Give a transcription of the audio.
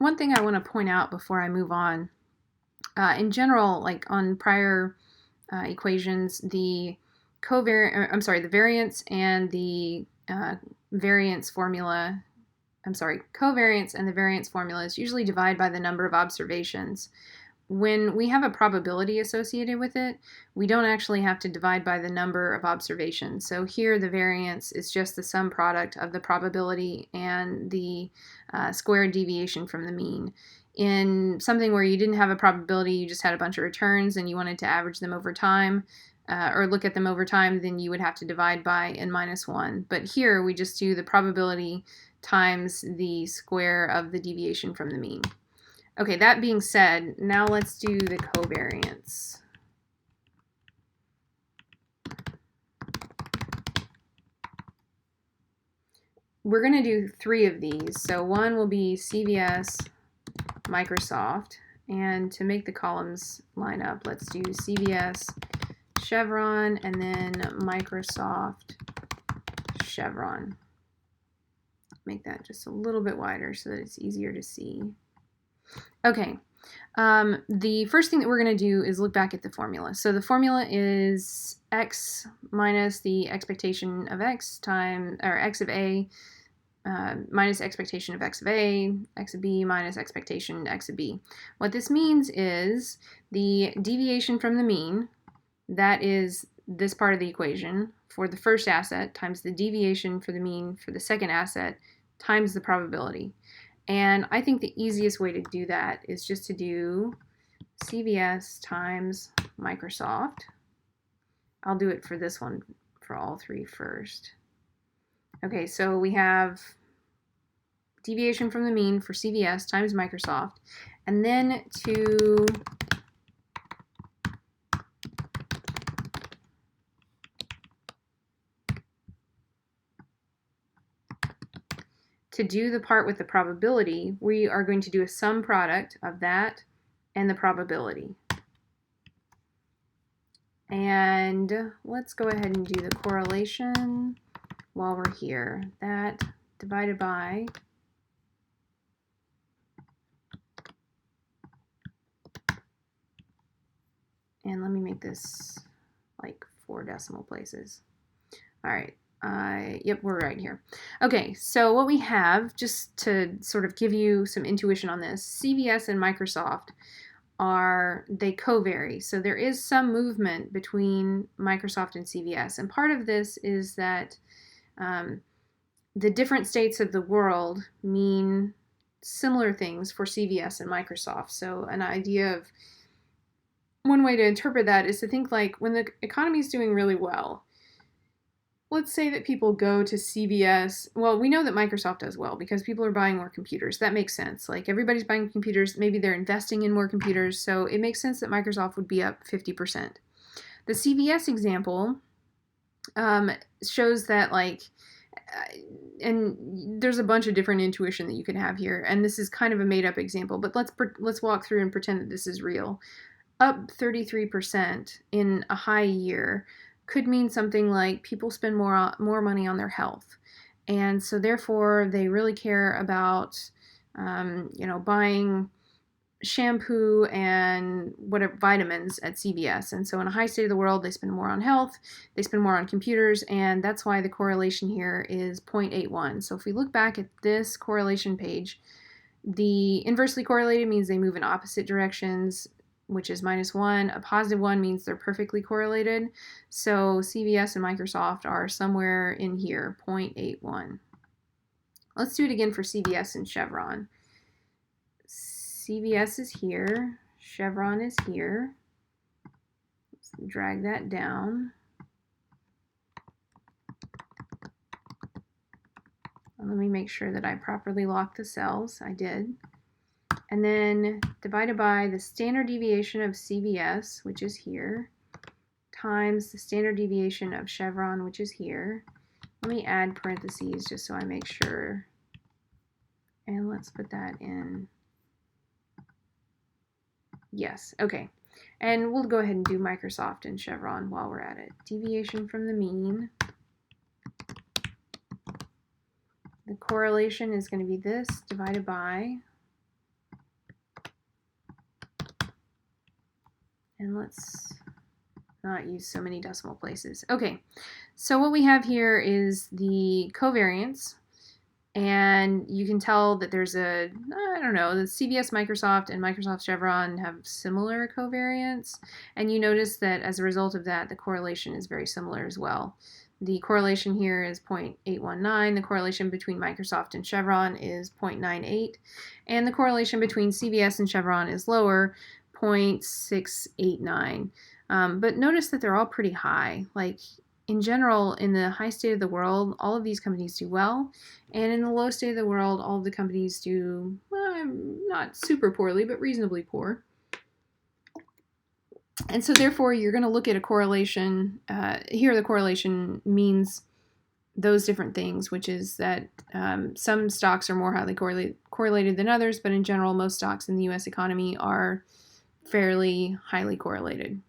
one thing I want to point out before I move on, in general, like on prior equations, the variance and the variance formula, covariance and the variance formulas usually divide by the number of observations. When we have a probability associated with it, we don't actually have to divide by the number of observations. So here the variance is just the sum product of the probability and the squared deviation from the mean. In something where you didn't have a probability, you just had a bunch of returns and you wanted to average them over time, or look at them over time, then you would have to divide by n-1. But here we just do the probability times the square of the deviation from the mean. Okay, that being said, now let's do the covariance. We're going to do 3 of these. So one will be CVS, Microsoft, and to make the columns line up, let's do CVS, Chevron, and then Microsoft, Chevron. Make that just a little bit wider so that it's easier to see. Okay, the first thing that we're going to do is look back at the formula. So the formula is x minus the expectation of x times, or x of a minus expectation of x of a, x of b minus expectation x of b. What this means is the deviation from the mean, that is this part of the equation, for the first asset times the deviation for the mean for the second asset times the probability. And I think the easiest way to do that is just to do CVS times Microsoft. I'll do it for this one for all 3 first. Okay, so we have deviation from the mean for CVS times Microsoft, and then to do the part with the probability, we are going to do a sum product of that and the probability. And let's go ahead and do the correlation while we're here. That divided by and let me make this like 4 decimal places. All right. Yep, we're right here. Okay, so what we have, just to sort of give you some intuition on this, CVS and Microsoft they co-vary. So there is some movement between Microsoft and CVS. And part of this is that the different states of the world mean similar things for CVS and Microsoft. So an idea of one way to interpret that is to think like when the economy is doing really well, let's say that people go to CVS. Well, we know that Microsoft does well because people are buying more computers. That makes sense. Like everybody's buying computers. Maybe they're investing in more computers. So it makes sense that Microsoft would be up 50%. The CVS example shows that and there's a bunch of different intuition that you can have here. And this is kind of a made up example, but let's walk through and pretend that this is real. Up 33% in a high year could mean something like people spend more money on their health, and so therefore they really care about buying shampoo and whatever vitamins at CVS. And so in a high state of the world, they spend more on health, they spend more on computers, and that's why the correlation here is 0.81. So if we look back at this correlation page, the inversely correlated means they move in opposite directions, which is -1. A +1 means they're perfectly correlated. So CVS and Microsoft are somewhere in here, 0.81. Let's do it again for CVS and Chevron. CVS is here, Chevron is here. Let's drag that down. Let me make sure that I properly lock the cells. I did. And then divided by the standard deviation of CVS, which is here, times the standard deviation of Chevron, which is here. Let me add parentheses just so I make sure. And let's put that in. Yes, okay. And we'll go ahead and do Microsoft and Chevron while we're at it. Deviation from the mean. The correlation is going to be this divided by And let's not use so many decimal places. Okay, so what we have here is the covariance. And you can tell that there's I don't know, the CVS Microsoft and Microsoft Chevron have similar covariance. And you notice that as a result of that, the correlation is very similar as well. The correlation here is 0.819. The correlation between Microsoft and Chevron is 0.98. And the correlation between CVS and Chevron is lower, 0.689. But notice that they're all pretty high. Like, in general, in the high state of the world, all of these companies do well. And in the low state of the world, all of the companies do, well, not super poorly, but reasonably poor. And so therefore, you're going to look at a correlation. Here, the correlation means those different things, which is that some stocks are more highly correlated than others, but in general, most stocks in the U.S. economy are fairly highly correlated.